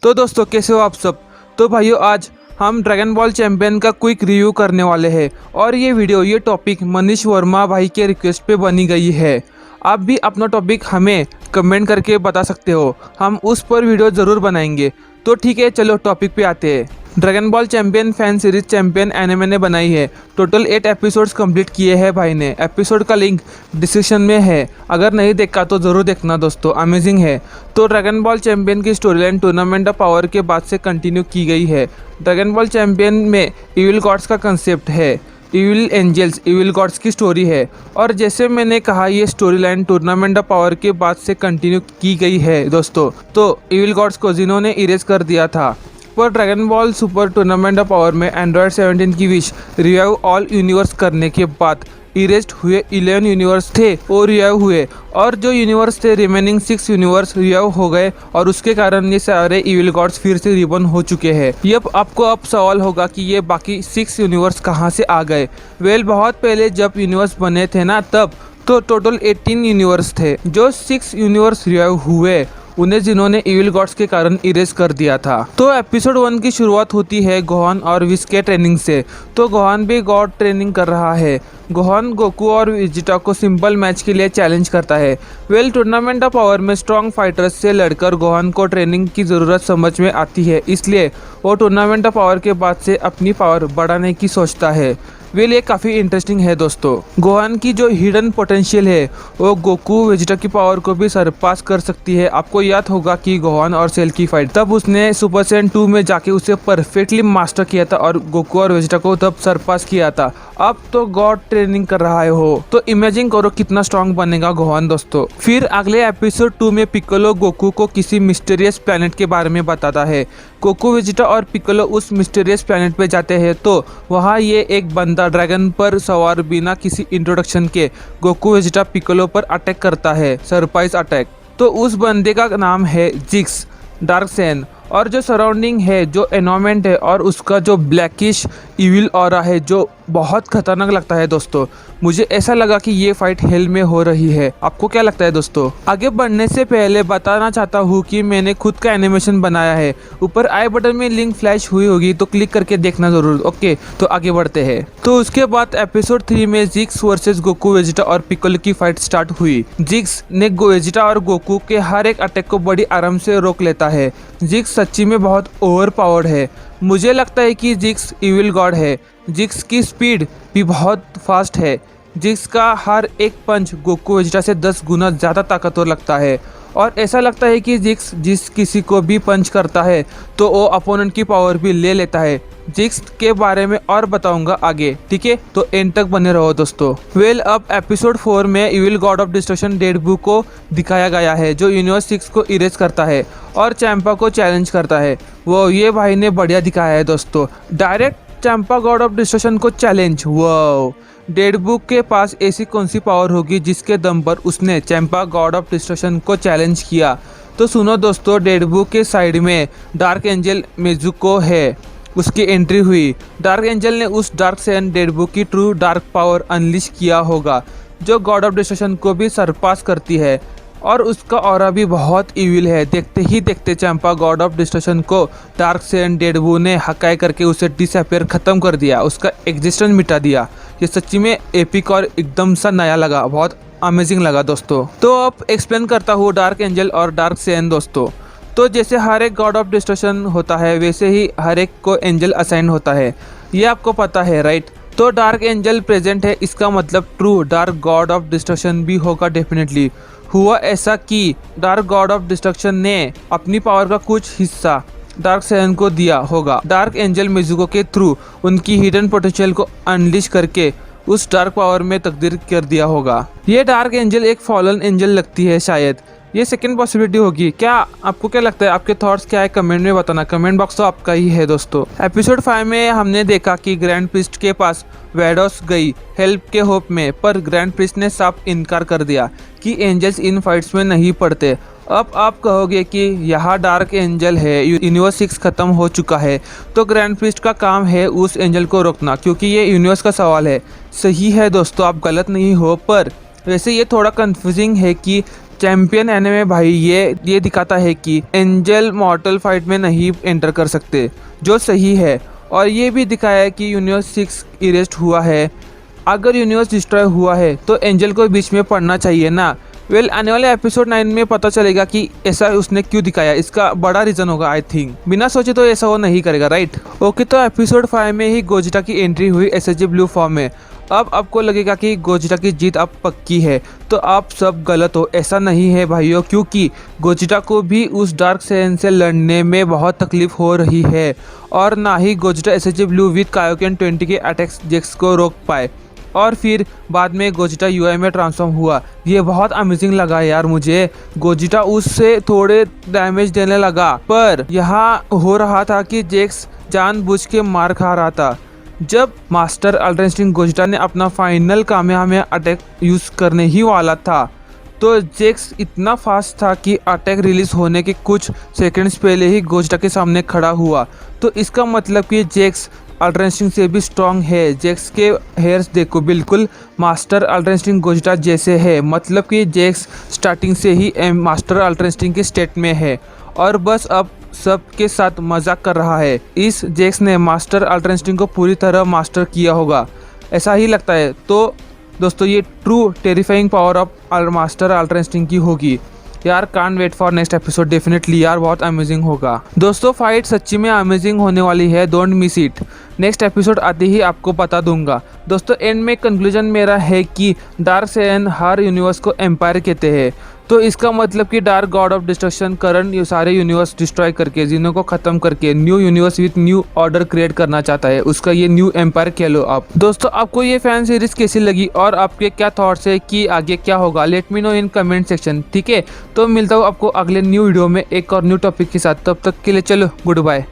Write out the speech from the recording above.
तो दोस्तों कैसे हो आप सब। तो भाइयों आज हम ड्रैगन बॉल चैंपियन का क्विक रिव्यू करने वाले हैं और ये टॉपिक मनीष वर्मा भाई के रिक्वेस्ट पे बनी गई है। आप भी अपना टॉपिक हमें कमेंट करके बता सकते हो, हम उस पर वीडियो ज़रूर बनाएंगे। तो ठीक है, चलो टॉपिक पे आते हैं। Dragon ball champion fan series champion anime ने बनाई है। टोटल 8 एपिसोड्स कंप्लीट किए हैं भाई ने। एपिसोड का लिंक डिस्क्रिप्शन में है, अगर नहीं देखा तो ज़रूर देखना दोस्तों, अमेजिंग है। तो ड्रैगन बॉल चैंपियन की story line tournament of power के बाद से कंटिन्यू की गई है। ड्रैगन बॉल चैंपियन में इविल गॉड्स का कंसेप्ट है, इविल एंजल्स इविल गॉड्स की स्टोरी है। और जैसे मैंने कहा, ये story line tournament of power के बाद से कंटिन्यू की गई है दोस्तों। तो इविल गॉड्स को जिन्होंने इरेज कर दिया था, पर dragon ball super tournament of power में एंड्रॉयड 17 की विश रिवाइव ऑल यूनिवर्स करने के बाद इरेज्ड हुए 11 यूनिवर्स थे वो रिवाइव हुए, और जो यूनिवर्स थे रिमेनिंग 6 यूनिवर्स रिवाइव हो गए, और उसके कारण ये सारे इविल गॉड्स फिर से रिबॉर्न हो चुके हैं। यप, आपको अब सवाल होगा कि ये बाकी 6 यूनिवर्स कहाँ से आ गए। वेल, बहुत पहले जब यूनिवर्स बने थे ना, तब तो टोटल 18 यूनिवर्स थे। जो 6 यूनिवर्स रिवाइव हुए उन्हें जिन्होंने इविल गॉड्स के कारण इरेज कर दिया था। तो एपिसोड 1 की शुरुआत होती है गोहान और विश के ट्रेनिंग से। तो गोहान भी गॉड ट्रेनिंग कर रहा है। गोहान गोकू और वेजिटा को सिंपल मैच के लिए चैलेंज करता है। वेल, टूर्नामेंट ऑफ पावर में स्ट्रॉन्ग फाइटर्स से लड़कर गोहान को ट्रेनिंग की ज़रूरत समझ में आती है, इसलिए वो टूर्नामेंट ऑफ पावर के बाद से अपनी पावर बढ़ाने की सोचता है। वेल, ये काफ़ी इंटरेस्टिंग है दोस्तों। गोहान की जो हिडन पोटेंशियल है वो गोकू वेजिटा की पावर को भी सरपास कर सकती है। आपको याद होगा कि गोहान और सेल की फाइट, तब उसने सुपर सैयन 2 में जाके उसे परफेक्टली मास्टर किया था और गोकू और वेजिटा को तब सरपास किया था। अब तो गॉड ट्रेनिंग कर रहा है हो, तो इमेजिन करो कितना स्ट्रांग बनेगा गोहान दोस्तों। फिर अगले एपिसोड 2 में पिक्कोलो गोकू को किसी मिस्टीरियस प्लेनेट के बारे में बताता है। गोकू वेजिटा और पिक्कोलो उस मिस्टीरियस प्लेनेट पे जाते हैं, तो वहाँ ये एक बंदा ड्रैगन पर सवार बिना किसी इंट्रोडक्शन के गोकू वेजिटा पिक्कोलो पर अटैक करता है, सरप्राइज अटैक। तो उस बंदे का नाम है जिक्स डार्क सैयन, और जो सराउंडिंग है, जो एनवायरनमेंट है और उसका जो ब्लैकिश इविल ऑरा है, जो बहुत खतरनाक लगता है दोस्तों। मुझे ऐसा लगा कि ये फाइट हेल में हो रही है। आपको क्या लगता है दोस्तों? आगे बढ़ने से पहले बताना चाहता हूँ कि मैंने खुद का एनिमेशन बनाया है। ऊपर आई बटन में लिंक फ्लैश हुई होगी, तो क्लिक करके देखना जरूर। ओके, तो आगे बढ़ते हैं। तो उसके बाद एपिसोड 3 में जिक्स वर्सेस गोकू वेजिटा और पिक्कोलो की फाइट स्टार्ट हुई। जिक्स ने वेजिटा और गोकू के हर एक अटैक को बड़ी आराम से रोक लेता है। जिक्स सच्ची में बहुत ओवर पावर्ड है। मुझे लगता है कि जिक्स इविल गॉड है। जिक्स की स्पीड भी बहुत फास्ट है। जिक्स का हर एक पंच गोकू वेजिटा से 10 गुना ज़्यादा ताकतवर लगता है, और ऐसा लगता है कि जिक्स जिस किसी को भी पंच करता है तो वो अपोनेंट की पावर भी ले लेता है। जिक्स के बारे में और बताऊंगा आगे, ठीक है? तो एंड तक बने रहो दोस्तों। वेल, अब एपिसोड 4 में इविल गॉड ऑफ डिस्ट्रक्शन डेडबू को दिखाया गया है, जो यूनिवर्स 6 को इरेज करता है और चैंपा को चैलेंज करता है। वो ये भाई ने बढ़िया दिखाया है दोस्तों, डायरेक्ट चैंपा गॉड ऑफ डिस्ट्रक्शन को चैलेंज। वाओ, डेडबू के पास ऐसी कौन सी पावर होगी जिसके दम पर उसने चैंपा गॉड ऑफ डिस्ट्रक्शन को चैलेंज किया? तो सुनो दोस्तों, डेडबू के साइड में डार्क एंजल मेजुको है, उसकी एंट्री हुई। डार्क एंजल ने उस डार्क सैयन डेडबू की ट्रू डार्क पावर अनलिश किया होगा, जो गॉड ऑफ डिस्ट्रक्शन को भी सरपास करती है, और उसका ऑरा भी बहुत इविल है। देखते ही देखते चैंपा गॉड ऑफ डिस्ट्रक्शन को डार्क सैयन डेडबू ने हकाई करके उसे डिसअपियर खत्म कर दिया, उसका एग्जिस्टेंस मिटा दिया। ये सच्ची में एपिक और एकदम सा नया लगा, बहुत अमेजिंग लगा दोस्तों। तो अब एक्सप्लेन करता हूँ डार्क एंजल और डार्क सैयन दोस्तों। तो जैसे हर एक गॉड ऑफ डिस्ट्रक्शन होता है, वैसे ही हर एक को एंजल असाइन होता है, ये आपको पता है राइट? तो डार्क एंजल प्रेजेंट है, इसका मतलब true dark God of destruction भी होगा डेफिनेटली। हुआ ऐसा कि डार्क गॉड ऑफ डिस्ट्रक्शन ने अपनी पावर का कुछ हिस्सा डार्क सैयन को दिया होगा, डार्क एंजल मेजुको के थ्रू उनकी हिडन पोटेंशियल को अनलिश करके उस डार्क पावर में तब्दील कर दिया होगा। ये डार्क एंजल एक फॉलन एंजल लगती है, शायद ये सेकंड पॉसिबिलिटी होगी। क्या आपको क्या लगता है? आपके थॉट्स क्या है कमेंट में बताना, कमेंट बॉक्स तो आपका ही है दोस्तों। एपिसोड 5 में हमने देखा कि ग्रैंड प्रीस्ट के पास वैडोस गई हेल्प के होप में, पर ग्रैंड प्रीस्ट ने साफ इनकार कर दिया कि एंजल्स इन फाइट्स में नहीं पड़ते। अब आप कहोगे कि यहाँ डार्क एंजल है, यूनिवर्स 6 खत्म हो चुका है, तो ग्रैंड प्रीस्ट का काम है उस एंजल को रोकना, क्योंकि ये यूनिवर्स का सवाल है। सही है दोस्तों, आप गलत नहीं हो, पर वैसे ये थोड़ा कंफ्यूजिंग है कि चैंपियन एनिमे भाई ये दिखाता है कि एंजल मॉर्टल फाइट में नहीं एंटर कर सकते, जो सही है। और ये भी दिखाया है कि यूनिवर्स 6 इरेस्ट हुआ है। अगर यूनिवर्स डिस्ट्रॉय हुआ है तो एंजल को बीच में पढ़ना चाहिए ना। आने वाले एपिसोड 9 में पता चलेगा कि ऐसा उसने क्यों दिखाया। इसका बड़ा रीजन होगा आई थिंक। बिना सोचे तो ऐसा वो नहीं करेगा, राइट। ओके, तो एपिसोड 5 में ही गोजिटा की एंट्री हुई एसएसजी ब्लू फॉर्म में। अब आपको लगेगा कि गोजिटा की जीत अब पक्की है, तो आप सब गलत हो। ऐसा नहीं है भाइयों, क्योंकि गोजिटा को भी उस डार्क सेन से लड़ने में बहुत तकलीफ हो रही है, और ना ही गोजिटा एसएसजी ब्लू विद कायोकेन 20 के अटैक्स जेक्स को रोक पाए। और फिर बाद में गोजिटा यूआई में ट्रांसफॉर्म हुआ। ये बहुत अमेजिंग लगा यार मुझे। गोजिटा उससे थोड़े डैमेज देने लगा, पर यहाँ हो रहा था कि जेक्स जानबूझ के मार खा रहा था। जब मास्टर अल्ट्रेंस्टिंग गोजिटा ने अपना फाइनल कामयाबी अटैक यूज करने ही वाला था, तो जेक्स इतना फास्ट था कि अटैक रिलीज होने के कुछ सेकंड्स पहले ही गोजिटा के सामने खड़ा हुआ। तो इसका मतलब कि जेक्स अल्ट्रेंस्टिंग से भी स्ट्रॉन्ग है। जेक्स के हेयर्स देखो, बिल्कुल मास्टर अल्ट्रेंस्टिंग गोजिटा जैसे है। मतलब कि जेक्स स्टार्टिंग से ही मास्टर अल्ट्रेंस्टिंग के स्टेट में है, और बस अब सबके साथ मजाक कर रहा है। इस जेक्स ने मास्टर अल्ट्रेंस्टिंग को पूरी तरह मास्टर किया होगा, ऐसा ही लगता है। तो दोस्तों, ये true terrifying power of master अल्ट्रेंस्टिंग की होगी यार। Can't wait for next episode, definitely यार, बहुत अमेजिंग होगा। दोस्तों, फाइट सच्ची में अमेजिंग होने वाली है, don't miss it. Next episode आते ही आपको बता दूंगा। दोस्तों, एंड में कंक्लूजन मेरा है कि डार्क सेन हर यूनिवर्स को एम्पायर कहते हैं। तो इसका मतलब कि dark God of destruction current ये सारे यूनिवर्स डिस्ट्रॉय करके, जिन्हों को खत्म करके new universe with new order create करना चाहता है। उसका ये न्यू एम्पायर कह लो आप। दोस्तों, आपको ये फैन सीरीज कैसी लगी और आपके क्या थॉट्स है कि आगे क्या होगा? Let me know in comment section, ठीक है। तो मिलता हूँ आपको अगले न्यू वीडियो में एक और न्यू टॉपिक के साथ। तब तक के लिए चलो गुड बाय।